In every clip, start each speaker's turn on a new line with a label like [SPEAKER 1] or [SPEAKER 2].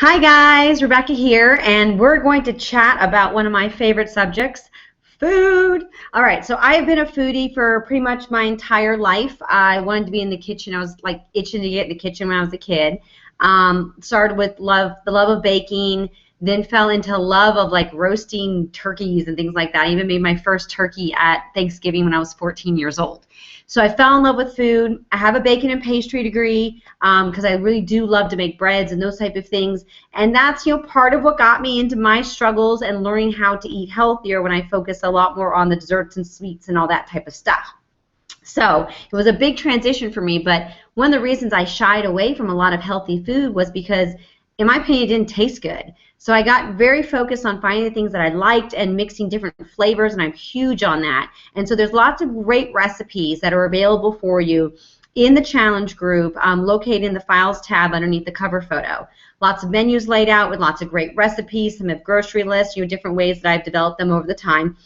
[SPEAKER 1] Hi guys, Rebecca here, and we're going to chat about one of my favorite subjects, food. All right, so I've been a foodie for pretty much my entire life. I wanted to be in the kitchen. I was like itching to get in the kitchen when I was a kid. Started with the love of baking, then fell into love of like roasting turkeys and things like that. I even made my first turkey at Thanksgiving when I was 14 years old. So I fell in love with food. I have a baking and pastry degree because I really do love to make breads and those type of things. And that's, part of what got me into my struggles and learning how to eat healthier when I focus a lot more on the desserts and sweets and all that type of stuff. So it was a big transition for me, but one of the reasons I shied away from a lot of healthy food was because, in my opinion, it didn't taste good. So I got very focused on finding the things that I liked and mixing different flavors, and I'm huge on that. And so there's lots of great recipes that are available for you in the challenge group, located in the files tab underneath the cover photo. Lots of menus laid out with lots of great recipes. Some have grocery lists, different ways that I've developed them over the time.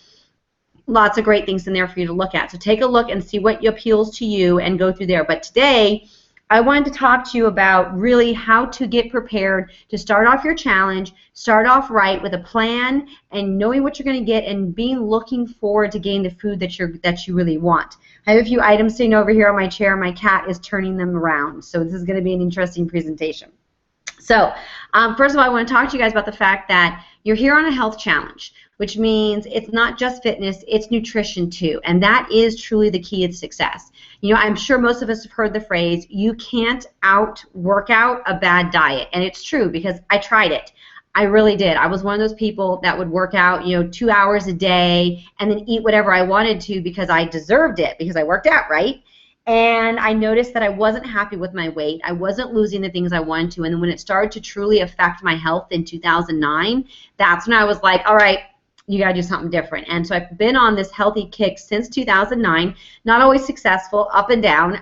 [SPEAKER 1] Lots of great things in there for you to look at. So take a look and see what appeals to you and go through there. But today, I wanted to talk to you about really how to get prepared to start off your challenge, start off right with a plan and knowing what you're going to get and looking forward to getting the food that you really want. I have a few items sitting over here on my chair. My cat is turning them around, so this is going to be an interesting presentation. So first of all, I want to talk to you guys about the fact that you're here on a health challenge, which means it's not just fitness, it's nutrition too, and that is truly the key to success. I'm sure most of us have heard the phrase, you can't out-work out a bad diet, and it's true because I tried it. I really did. I was one of those people that would work out, 2 hours a day and then eat whatever I wanted to because I deserved it because I worked out, right? And I noticed that I wasn't happy with my weight. I wasn't losing the things I wanted to, and then when it started to truly affect my health in 2009, that's when I was like, all right, you got to do something different. And so I've been on this healthy kick since 2009, not always successful, up and down.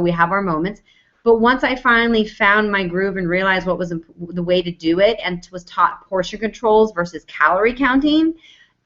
[SPEAKER 1] We have our moments. But once I finally found my groove and realized what was the way to do it and was taught portion controls versus calorie counting,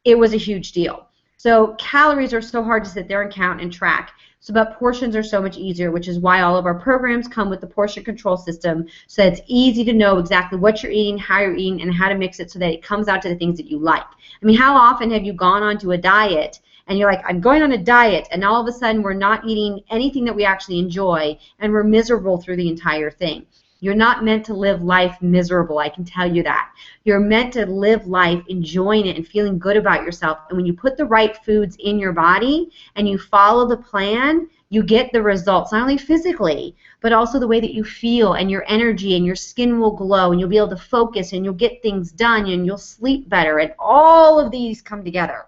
[SPEAKER 1] it was a huge deal. So calories are so hard to sit there and count and track. But portions are so much easier, which is why all of our programs come with the portion control system so that it's easy to know exactly what you're eating, how you're eating, and how to mix it so that it comes out to the things that you like. I mean, how often have you gone onto a diet and you're like, I'm going on a diet, and all of a sudden we're not eating anything that we actually enjoy and we're miserable through the entire thing? You're not meant to live life miserable, I can tell you that. You're meant to live life enjoying it and feeling good about yourself. And when you put the right foods in your body and you follow the plan, you get the results, not only physically, but also the way that you feel and your energy, and your skin will glow and you'll be able to focus and you'll get things done and you'll sleep better, and all of these come together.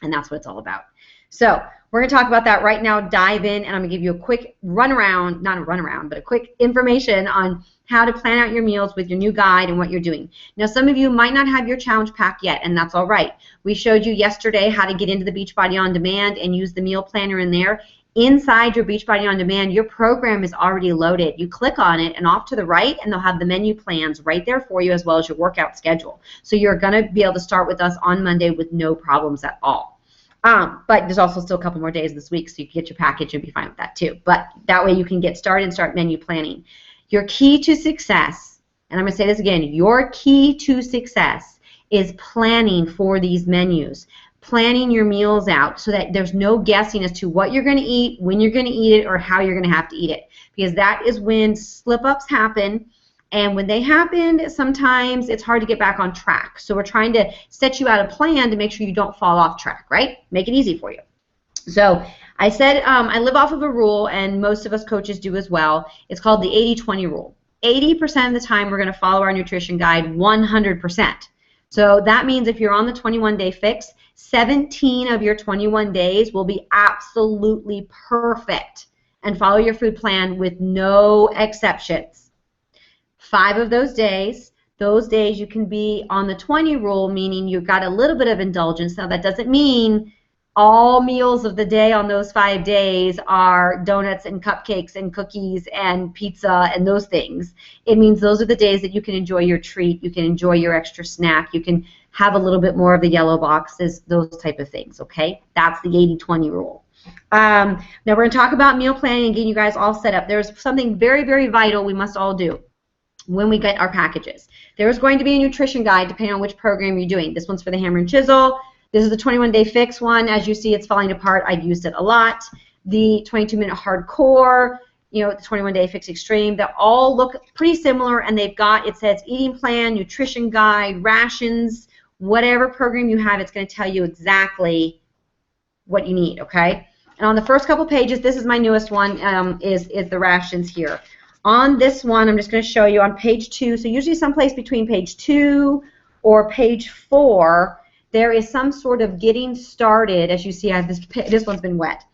[SPEAKER 1] And that's what it's all about. So we're going to talk about that right now, dive in, and I'm going to give you a quick runaround, not a runaround, but a quick information on how to plan out your meals with your new guide and what you're doing. Now, some of you might not have your challenge pack yet, and that's all right. We showed you yesterday how to get into the Beachbody On Demand and use the meal planner in there. Inside your Beachbody On Demand, your program is already loaded. You click on it, and off to the right, and they'll have the menu plans right there for you as well as your workout schedule. So you're going to be able to start with us on Monday with no problems at all. But there's also still a couple more days this week, so you can get your package and be fine with that too. But that way you can get started and start menu planning. Your key to success, and I'm going to say this again, your key to success is planning for these menus. Planning your meals out so that there's no guessing as to what you're going to eat, when you're going to eat it, or how you're going to have to eat it. Because that is when slip-ups happen. And when they happen, sometimes it's hard to get back on track. So we're trying to set you out a plan to make sure you don't fall off track, right? Make it easy for you. So I said I live off of a rule, and most of us coaches do as well. It's called the 80-20 rule. 80% of the time we're going to follow our nutrition guide 100%. So that means if you're on the 21-day fix, 17 of your 21 days will be absolutely perfect and follow your food plan with no exceptions. 5 of those days you can be on the 20 rule, meaning you've got a little bit of indulgence. Now that doesn't mean all meals of the day on those 5 days are donuts and cupcakes and cookies and pizza and those things. It means those are the days that you can enjoy your treat, you can enjoy your extra snack, you can have a little bit more of the yellow boxes, those type of things, okay? That's the 80-20 rule. Now we're going to talk about meal planning and getting you guys all set up. There's something very, very vital we must all do. when we get our packages. There's going to be a nutrition guide depending on which program you're doing. This one's for the Hammer and Chisel. This is the 21-day fix one. As you see, it's falling apart. I've used it a lot. The 22-minute hardcore, you know, the 21-day fix extreme, they all look pretty similar, and they've got, it says eating plan, nutrition guide, rations, whatever program you have, it's going to tell you exactly what you need, okay? And on the first couple pages, this is my newest one, is the rations here. On this one, I'm just going to show you on page 2, so usually someplace between page 2 or page 4, there is some sort of getting started. As you see, this one's been wet.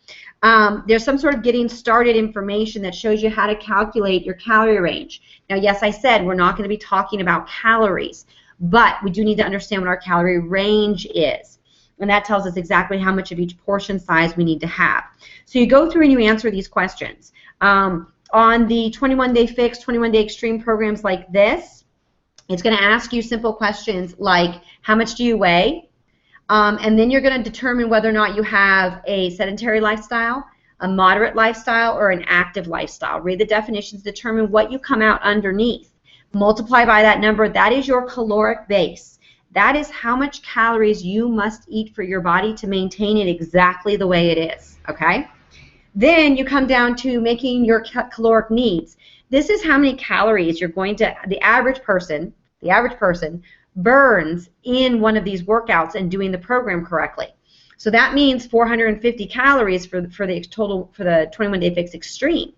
[SPEAKER 1] There's some sort of getting started information that shows you how to calculate your calorie range. Now, yes, I said we're not going to be talking about calories, but we do need to understand what our calorie range is. And that tells us exactly how much of each portion size we need to have. So you go through and you answer these questions. On the 21-day fix, 21-day extreme programs like this, it's going to ask you simple questions like, how much do you weigh? And then you're going to determine whether or not you have a sedentary lifestyle, a moderate lifestyle, or an active lifestyle. Read the definitions, determine what you come out underneath. Multiply by that number. That is your caloric base. That is how much calories you must eat for your body to maintain it exactly the way it is, okay? Then you come down to making your caloric needs. This is how many calories you're going to, the average person burns in one of these workouts and doing the program correctly. So that means 450 calories for the 21-day fix extreme.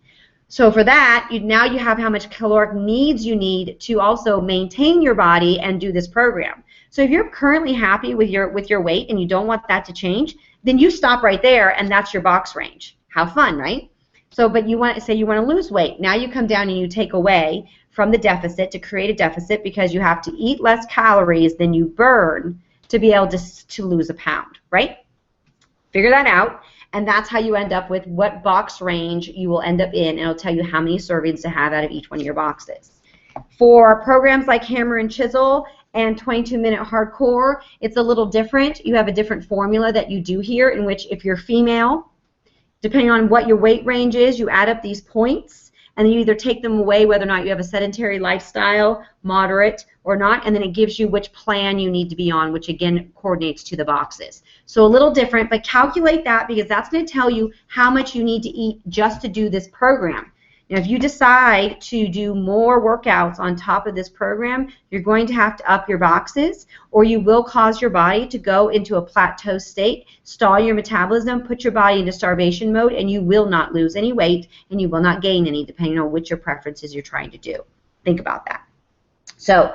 [SPEAKER 1] So for that, now you have how much caloric needs you need to also maintain your body and do this program. So if you're currently happy with your weight and you don't want that to change, then you stop right there, and that's your box range. How fun, right? So, but you want to say you want to lose weight. Now you come down and you take away from the deficit to create a deficit, because you have to eat less calories than you burn to be able to lose a pound, right? Figure that out, and that's how you end up with what box range you will end up in, and it'll tell you how many servings to have out of each one of your boxes. For programs like Hammer and Chisel and 22-minute hardcore, it's a little different. You have a different formula that you do here, in which if you're female, depending on what your weight range is, you add up these points, and then you either take them away whether or not you have a sedentary lifestyle, moderate, or not, and then it gives you which plan you need to be on, which again coordinates to the boxes. So a little different, but calculate that, because that's going to tell you how much you need to eat just to do this program. Now, if you decide to do more workouts on top of this program, you're going to have to up your boxes, or you will cause your body to go into a plateau state, stall your metabolism, put your body into starvation mode, and you will not lose any weight, and you will not gain any, depending on which your preferences you're trying to do. Think about that. So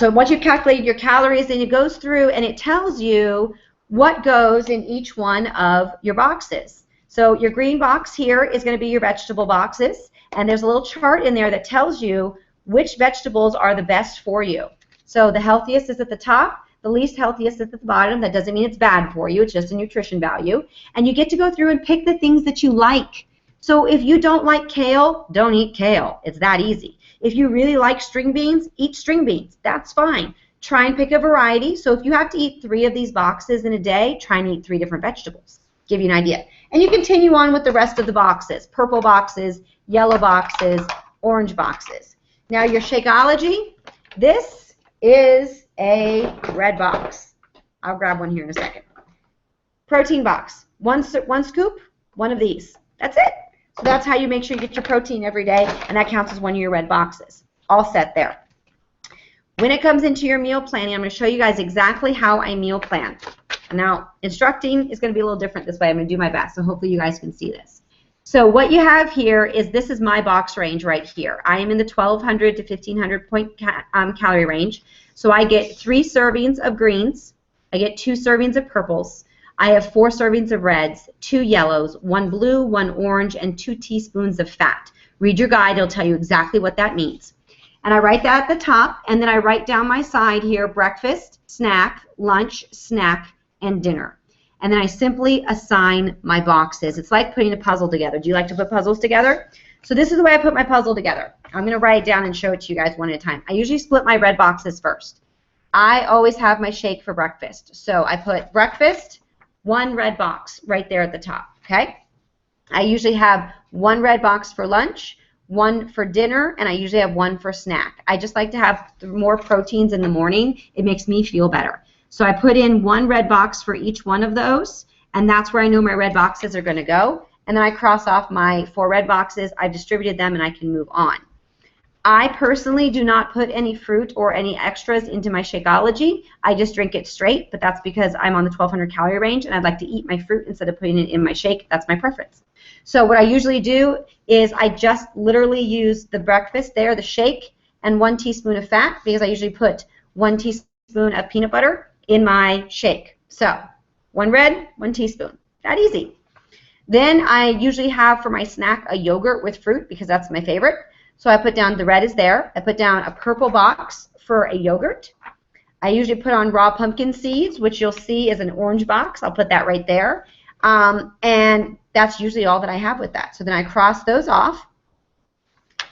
[SPEAKER 1] once you've calculated your calories, then it goes through and it tells you what goes in each one of your boxes. So your green box here is going to be your vegetable boxes, and there's a little chart in there that tells you which vegetables are the best for you. So the healthiest is at the top, the least healthiest is at the bottom. That doesn't mean it's bad for you, it's just a nutrition value. And you get to go through and pick the things that you like. So if you don't like kale, don't eat kale. It's that easy. If you really like string beans, eat string beans. That's fine. Try and pick a variety. So if you have to eat 3 of these boxes in a day, try and eat 3 different vegetables. Give you an idea. And you continue on with the rest of the boxes. Purple boxes, yellow boxes, orange boxes. Now your Shakeology, this is a red box. I'll grab one here in a second. Protein box. One scoop, one of these. That's it. So that's how you make sure you get your protein every day, and that counts as one of your red boxes. All set there. When it comes into your meal planning, I'm going to show you guys exactly how I meal plan. Now, instructing is going to be a little different this way. I'm going to do my best, so hopefully you guys can see this. So what you have here is, this is my box range right here. I am in the 1,200 to 1,500 point calorie range. So I get 3 servings of greens. I get 2 servings of purples. I have 4 servings of reds, 2 yellows, 1 blue, 1 orange, and 2 teaspoons of fat. Read your guide. It'll tell you exactly what that means. And I write that at the top, and then I write down my side here: breakfast, snack, lunch, snack, and dinner. And then I simply assign my boxes. It's like putting a puzzle together. Do you like to put puzzles together? So this is the way I put my puzzle together. I'm going to write it down and show it to you guys one at a time. I usually split my red boxes first. I always have my shake for breakfast. So I put breakfast, 1 red box right there at the top, okay? I usually have 1 red box for lunch, one for dinner, and I usually have one for snack. I just like to have more proteins in the morning. It makes me feel better. So I put in one red box for each one of those, and that's where I know my red boxes are going to go. And then I cross off my 4 red boxes. I've distributed them, and I can move on. I personally do not put any fruit or any extras into my Shakeology. I just drink it straight, but that's because I'm on the 1,200 calorie range, and I'd like to eat my fruit instead of putting it in my shake. That's my preference. So what I usually do is I just literally use the breakfast there, the shake, and 1 teaspoon of fat, because I usually put 1 teaspoon of peanut butter in my shake. So 1 red, 1 teaspoon. That easy. Then I usually have for my snack a yogurt with fruit, because that's my favorite. So I put down, the red is there. I put down a purple box for a yogurt. I usually put on raw pumpkin seeds, which you'll see is an orange box. I'll put that right there. And that's usually all that I have with that. So then I cross those off.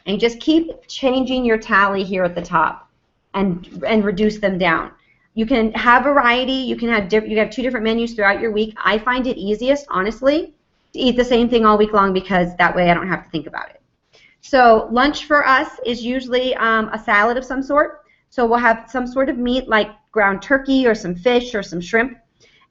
[SPEAKER 1] And just keep changing your tally here at the top and reduce them down. You can have variety. You can have 2 different menus throughout your week. I find it easiest, honestly, to eat the same thing all week long, because that way I don't have to think about it. So lunch for us is usually a salad of some sort. So we'll have some sort of meat like ground turkey or some fish or some shrimp,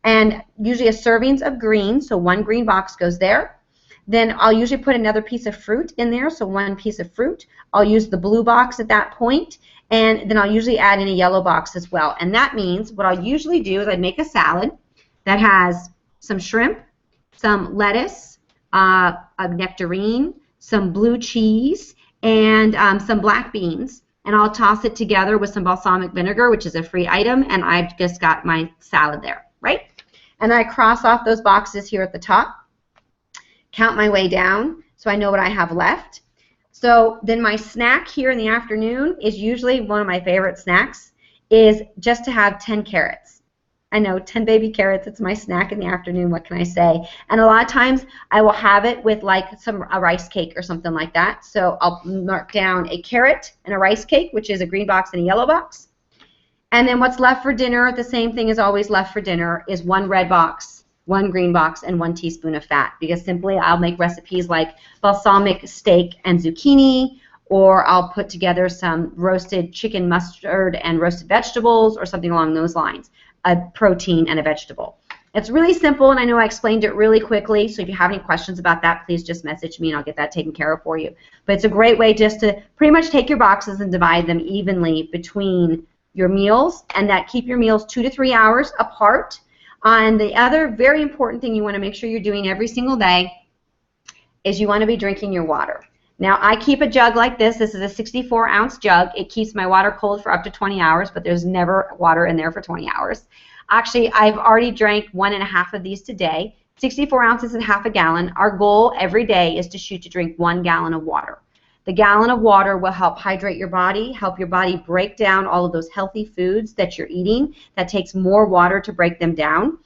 [SPEAKER 1] and usually a servings of greens, so 1 green box goes there. Then I'll usually put another piece of fruit in there, so 1 piece of fruit. I'll use the blue box at that point, and then I'll usually add in a yellow box as well. And that means what I'll usually do is I'd make a salad that has some shrimp, some lettuce, a nectarine, some blue cheese, and some black beans, and I'll toss it together with some balsamic vinegar, which is a free item, and I've just got my salad there, right? And I cross off those boxes here at the top, count my way down so I know what I have left. So then my snack here in the afternoon is usually one of my favorite snacks, is just to have 10 carrots. I know, 10 baby carrots, it's my snack in the afternoon, what can I say? And a lot of times I will have it with like a rice cake or something like that. So I'll mark down a carrot and a rice cake, which is a green box and a yellow box. And then what's left for dinner, the same thing is always left for dinner, is 1 red box, 1 green box, and 1 teaspoon of fat. Because simply I'll make recipes like balsamic steak and zucchini, or I'll put together some roasted chicken mustard and roasted vegetables, or something along those lines. A protein and a vegetable. It's really simple, and I know I explained it really quickly, so if you have any questions about that, please just message me and I'll get that taken care of for you. But it's a great way just to pretty much take your boxes and divide them evenly between your meals, and that keep your meals 2 to 3 hours apart. And the other very important thing you want to make sure you're doing every single day is you want to be drinking your water. Now, I keep a jug like this. This is a 64-ounce jug. It keeps my water cold for up to 20 hours, but there's never water in there for 20 hours. Actually, I've already drank 1.5 of these today. 64 ounces is half a gallon. Our goal every day is to shoot to drink 1 gallon of water. The gallon of water will help hydrate your body, help your body break down all of those healthy foods that you're eating. That takes more water to break them down.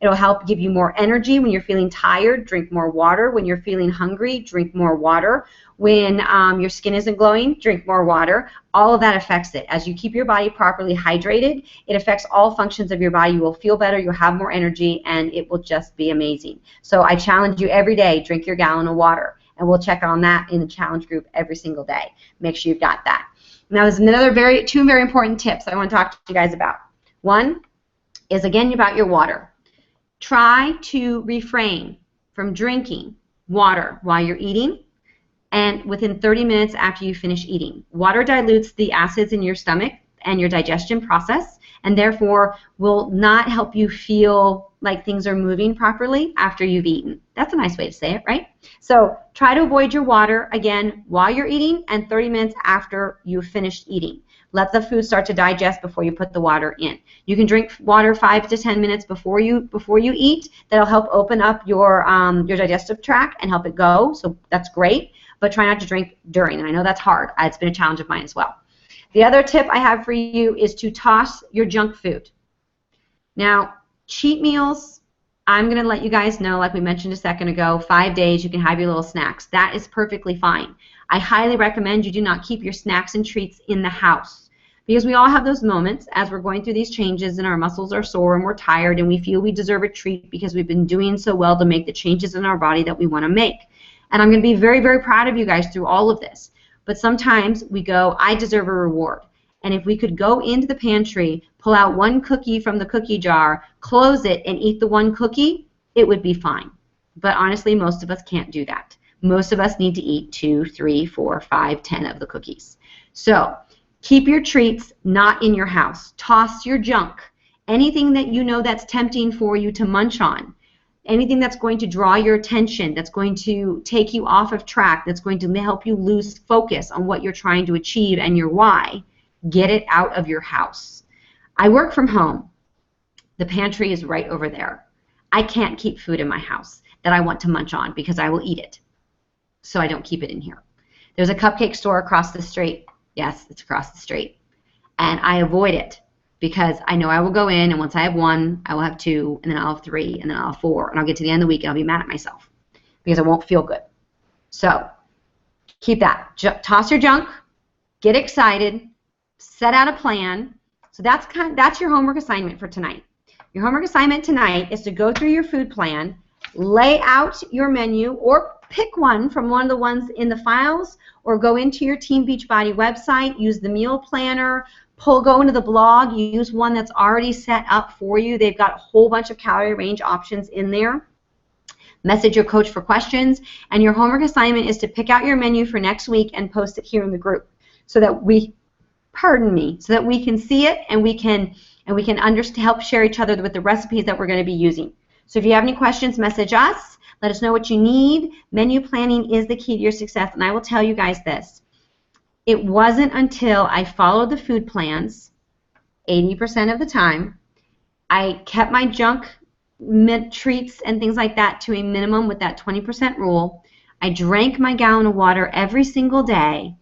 [SPEAKER 1] It'll help give you more energy when you're feeling tired. Drink more water. When you're feeling hungry, drink more water. When your skin isn't glowing, drink more water. All of that affects it. As you keep your body properly hydrated, it affects all functions of your body. You will feel better, you'll have more energy, and it will just be amazing. So I challenge you every day, drink your gallon of water. And we'll check on that in the challenge group every single day. Make sure you've got that. Now there's two very important tips I want to talk to you guys about. One is, again, about your water. Try to refrain from drinking water while you're eating and within 30 minutes after you finish eating. Water dilutes the acids in your stomach and your digestion process, and therefore will not help you feel like things are moving properly after you've eaten. That's a nice way to say it, right? So try to avoid your water, again, while you're eating and 30 minutes after you've finished eating. Let the food start to digest before you put the water in. You can drink water 5 to 10 minutes before you eat. That'll help open up your digestive tract and help it go, so that's great. But try not to drink during, and I know that's hard. It's been a challenge of mine as well. The other tip I have for you is to toss your junk food. Now, cheat meals, I'm going to let you guys know, like we mentioned a second ago, 5 days you can have your little snacks. That is perfectly fine. I highly recommend you do not keep your snacks and treats in the house, because we all have those moments as we're going through these changes and our muscles are sore and we're tired and we feel we deserve a treat because we've been doing so well to make the changes in our body that we want to make. And I'm going to be very, very proud of you guys through all of this. But sometimes we go, I deserve a reward. And if we could go into the pantry, pull out one cookie from the cookie jar, close it, and eat the one cookie, it would be fine. But honestly, most of us can't do that. Most of us need to eat 2, 3, 4, 5, 10 of the cookies. So keep your treats not in your house. Toss your junk. Anything that you know that's tempting for you to munch on. Anything that's going to draw your attention, that's going to take you off of track, that's going to help you lose focus on what you're trying to achieve and your why, get it out of your house. I work from home. The pantry is right over there. I can't keep food in my house that I want to munch on because I will eat it. So I don't keep it in here. There's a cupcake store across the street. Yes, it's across the street. And I avoid it because I know I will go in, and once I have 1, I will have 2, and then I'll have 3, and then I'll have 4, and I'll get to the end of the week and I'll be mad at myself because I won't feel good. So keep that. Toss your junk. Get excited. Set out a plan. So that's your homework assignment for tonight. Your homework assignment tonight is to go through your food plan, lay out your menu, or pick one from one of the ones in the files, or go into your Team Beachbody website, use the meal planner, go into the blog, you use one that's already set up for you. They've got a whole bunch of calorie range options in there. Message your coach for questions, and your homework assignment is to pick out your menu for next week and post it here in the group so that we can see it and we can help share each other with the recipes that we're going to be using. So if you have any questions, message us. Let us know what you need. Menu planning is the key to your success, and I will tell you guys this. It wasn't until I followed the food plans 80% of the time, I kept my junk treats and things like that to a minimum with that 20% rule. I drank my gallon of water every single day,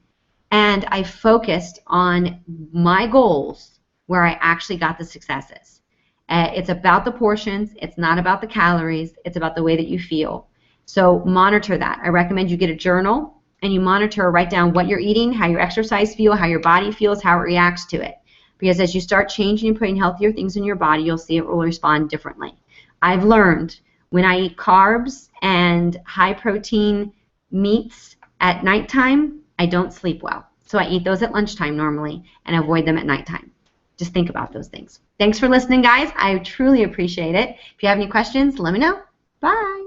[SPEAKER 1] and I focused on my goals where I actually got the successes. It's about the portions. It's not about the calories. It's about the way that you feel. So monitor that. I recommend you get a journal and you monitor, write down what you're eating, how your exercise feel, how your body feels, how it reacts to it. Because as you start changing and putting healthier things in your body, you'll see it will respond differently. I've learned when I eat carbs and high protein meats at nighttime, I don't sleep well. So I eat those at lunchtime normally and avoid them at nighttime. Just think about those things. Thanks for listening, guys. I truly appreciate it. If you have any questions, let me know. Bye.